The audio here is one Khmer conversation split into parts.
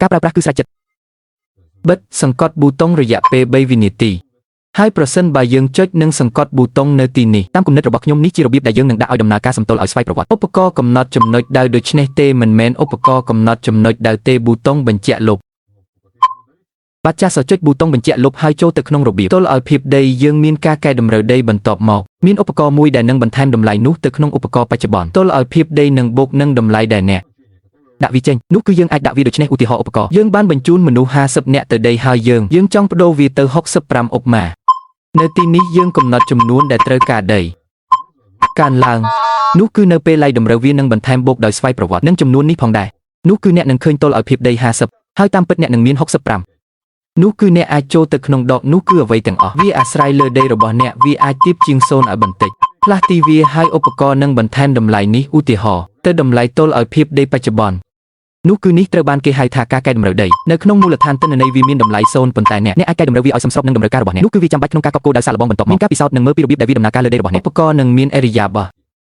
ការប្រើប្រាស់គឺស្រេចចិត្តបិទសង្កត់ប៊ូតុងរយៈពេល3វិនាទីហើយប្រសិនបើយើងចុចនិងសង្កត់ប៊ូតុងនៅទីនេះតាមគំនិតរបស់ខ្ញុំនេះជារបៀបដែលយើងនឹងដាក់ឲ្យដំណើរការសំទល់ឲ្យស្វ័យប្រវត្តិឧបករណ៍កំណត់ចំណុចដៅដូច្នេះទេមិនមែនឧបករណ៍កំណត់ចំណុចដៅទេប៊ូតុងបញ្ជាក់លុបបាទចាសចុចប៊ូតុងបញ្ជាក់លុបហើយចូលទៅក្នុងរបៀបទល់ឲ្យភាពដីយើងមានការកែតម្រូវដីបន្ទាប់មកមានឧបករណ៍មួយដែលនឹងបន្ថែមតម្លៃនោះទៅក្នុងឧបករណ៍បច្ចុប្បន្នទល់ឲ្យភាពដីនឹងបូកនឹងតម្លៃដែលអ្នកដាក់វាចេញនោះគឺយើងអាចដាក់វាដូចនេះឧទាហរណ៍ឧបករណ៍យើងបានបញ្ជូនមនុស្ស50នាក់ទៅដីហើយយើងចង់បដូរវាទៅ65ឧបមានៅទីនេះយើងកំណត់ចំនួនដែលត្រូវការដីកើនឡើងនោះគឺនៅពេលឡៃតម្រូវវានឹងបន្ថែមបូកដោយស្វ័យប្រវត្តិនឹងចំនួននេះផងដែរនោះគឺអ្នកនឹងឃើញទល់ឲ្យភាពដី50ហើយតាមពិតអ្នកនឹងមាន65នោះគឺអ្នកអាចចូលទៅក្នុងដកនោះគឺអ្វីទាំងអស់វាអាស្រ័យលើដីរបស់អ្នកវាអាចទាបជាង0ឲ្យបន្តិចផ្លាស់ទីវាហើយឧបករណ៍នឹងបន្ថែមតម្លៃនេះឧទាហរណ៍ទៅតម្លៃទល់ឲ្យភាពដីបច្ចុប្បន្ននោះគឺនេះត្រូវបានគេហៅថាការកែតម្រូវដីនៅក្នុងមូលដ្ឋានទិន្នន័យវាមានតម្លៃ0ប៉ុន្តែអ្នកអាចកែតម្រូវវាឲ្យសមស្របនឹងតម្រូវការរបស់អ្នកនោះគឺវាចាំបាច់ក្នុងការកប់គោដោយសារល្បងបន្ទាប់មានការពិសោធន៍នឹងមើលពីរបៀបដែលវាដំណើរការលើដីរបស់អ្នកឧបករណ៍នឹងមានអេរិយាបថ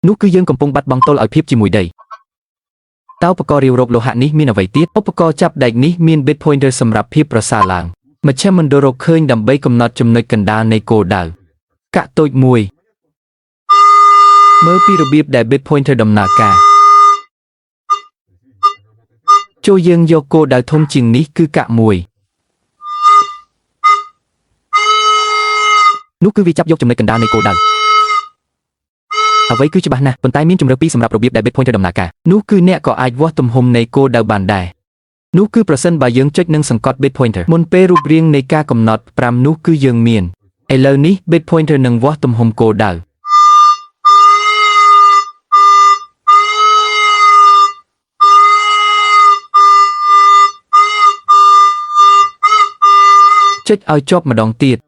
នោះគឺយើងកំពុងបាត់បង់ទល់ឲ្យភាពជាមួយដីតើឧបករណ៍រាវរកលោហៈនេះមានអ្វីទៀតឧបករណ៍ចាប់ដែកនេះមាន bit pointer សម្រាប់ភាពប្រសើរឡើងមជ្ឈមណ្ឌលរកឃើញដើម្បីកំណត់ចំណុចកណ្ដាលនៃគោលដៅកាក់តូចមួយមើលពីរបៀបដែល bit pointer ដំណើរការចូលយើងយកគោលដៅធំជាងនេះគឺកាក់មួយនោះគឺវាចាប់យកចំណុចកណ្ដាលនៃគោលដៅអ្វីគឺច្បាស់ណាស់ប៉ុន្តែមានជម្រើសពីរសម្រាប់របៀបដែល bit pointer ដំណើរការនោះគឺអ្នកក៏អាចវាស់ទំហំនៃគោលដៅបានដែរនោះគឺប្រសិនបើយើងចុចនិងសង្កត់ bit pointer មុនពេលរូបរាងនៃការកំណត់5នោះគឺយើងមានឥឡូវនេះ bit pointer នឹងវាស់ទំហំគោលដៅចុចឲ្យជាប់ម្ដងទៀត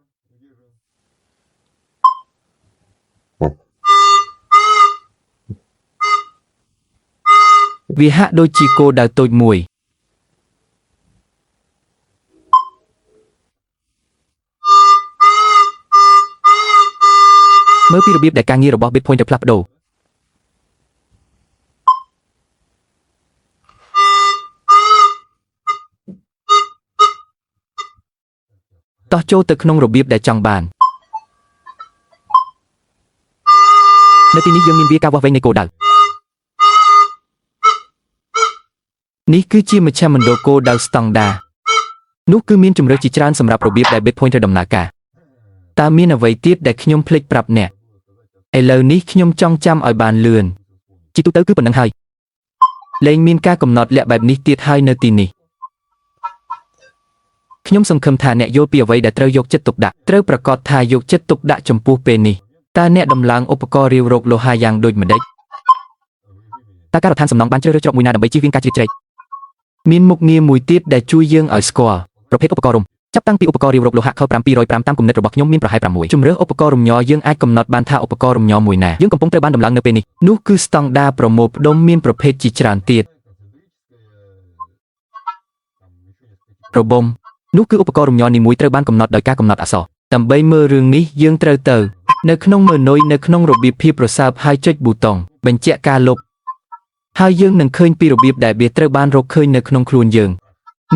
វាហាក់ដូចជាគោលដៅតូចមួយមើលពីរបៀបដែលការងាររបស់ bit pointer ផ្លាស់ប្ដូរតោះចូលទៅក្នុងរបៀបដែលចង់បាននៅទីនេះយើងមានវាការវាស់វែងនៃគោលដៅនេះគឺជាមជ្ឈមណ្ឌលគោលដៅស្តង់ដារនោះគឺមានជម្រើសជាច្រើនសម្រាប់របៀបដែល bit pointer ដំណើរការតើមានអ្វីទៀតដែលខ្ញុំភ្លេចប្រាប់អ្នកឥឡូវនេះខ្ញុំចង់ចាំឲ្យបានលឿនជាទូទៅគឺប៉ុណ្្នឹងហើយលែងមានការកំណត់លក្ខបែបនេះទៀតហើយនៅទីនេះខ្ញុំសង្ឃឹមថាអ្នកយល់ពីអ្វីដែលត្រូវយកចិត្តទុកដាក់ត្រូវប្រាកដថាយកចិត្តទុកដាក់ចំពោះពេលនេះតើអ្នកដំឡើងឧបករណ៍រាវរកលោហៈយ៉ាងដូចម្ដេចតើការដ្ឋានសំណង់បានជ្រើសរើសច្រកមួយណាដើម្បីជៀសវាងការជ្រៀតជ្រែកមានមុខងារមួយទៀតដែលជួយយើងឲ្យស្គាល់ប្រភេទឧបករណ៍រំចាប់តាំងពីឧបករណ៍រាវរកលោហៈខ205តាមគំនិតរបស់ខ្ញុំមានប្រហែល6ជម្រើសឧបករណ៍រំញ័រយើងអាចកំណត់បានថាឧបករណ៍រំញ័រមួយណាយើងកំពុងត្រូវបានដំឡើងនៅពេលនេះនោះគឺស្តង់ដារប្រមូលផ្ដុំមានប្រភេទជាច្រើនទៀតរបំនោះគឺឧបករណ៍រំញ័រនីមួយត្រូវបានកំណត់ដោយការកំណត់អក្សរដើម្បីមើលរឿងនេះយើងត្រូវទៅនៅក្នុងម៉ឺនុយនៅក្នុងរបៀបភាពប្រសើរហើយចុចប៊ូតុងបញ្ជាក់ការលុបហើយយើងនឹងឃើញពីរបៀបដែលវាត្រូវបានរកឃើញនៅក្នុងខ្លួនយើង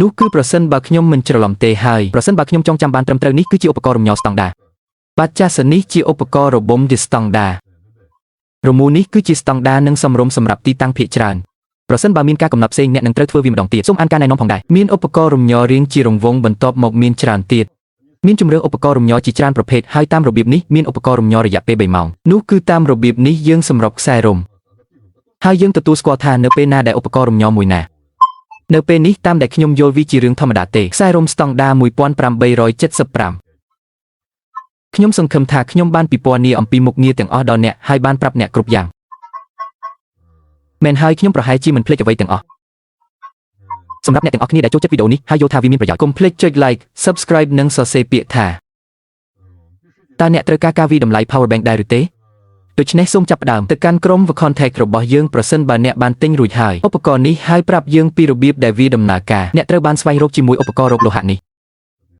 នោះគឺប្រសិនបើខ្ញុំមិនច្រឡំទេហើយប្រសិនបើខ្ញុំចង់ចាំបានត្រឹមត្រូវនេះគឺជាឧបករណ៍រំញ័រស្តង់ដារបាទចាសនេះជាឧបករណ៍របំជាស្តង់ដាររមូរនេះគឺជាស្តង់ដារនិងសមរម្យសម្រាប់ទីតាំងភាគច្រើនប្រសិនបើមានការកំណត់ផ្សេងអ្នកនឹងត្រូវធ្វើវាម្ដងទៀតសូមអានការណែនាំផងដែរមានឧបករណ៍រំញ័ររាងជារង្វង់បន្ទាប់មកមានច្រើនទៀតមានជម្រើសឧបករណ៍រំញ័រជាច្រើនប្រភេទហើយតាមរបៀបនេះមានឧបករណ៍រំញ័ររយៈពេល3ម៉ោងនោះគឺតាមរបៀបនេះយើងសម្របខ្សែរំហើយយើងទទួលស្គាល់ថានៅពេលណាដែលឧបករណ៍រំញ័រមួយណានៅពេលនេះតាមដែលខ្ញុំយល់វាជារឿងធម្មតាទេខ្សែរំស្តង់ដារ1875ខ្ញុំសង្ឃឹមថាខ្ញុំបានពិពណ៌នាអំពីមុខងារទាំងអស់ដល់អ្នកហើយបានប្រាប់អ្នកគ្រប់យ៉ាងមែនហើយខ្ញុំប្រហែលជាមិនភ្លេចអ្វីទាំងអស់សម្រាប់អ្នកទាំងអស់គ្នាដែលចូលចិត្តវីដេអូនេះហើយយល់ថាវាមានប្រយោជន៍កុំភ្លេចចុច like subscribe និងសរសេរពាក្យថាតើអ្នកត្រូវការវាតម្លៃ power bank ដែរឬទេដូច្នេះសូមចាប់ផ្ដើមទៅកាន់ក្រុម contact របស់យើងប្រសិនបើអ្នកបានទិញរួចហើយឧបករណ៍នេះហើយប្រាប់យើងពីរបៀបដែលវាដំណើរការអ្នកត្រូវបានស្វែងរកជាមួយឧបករណ៍រកលោហៈនេះ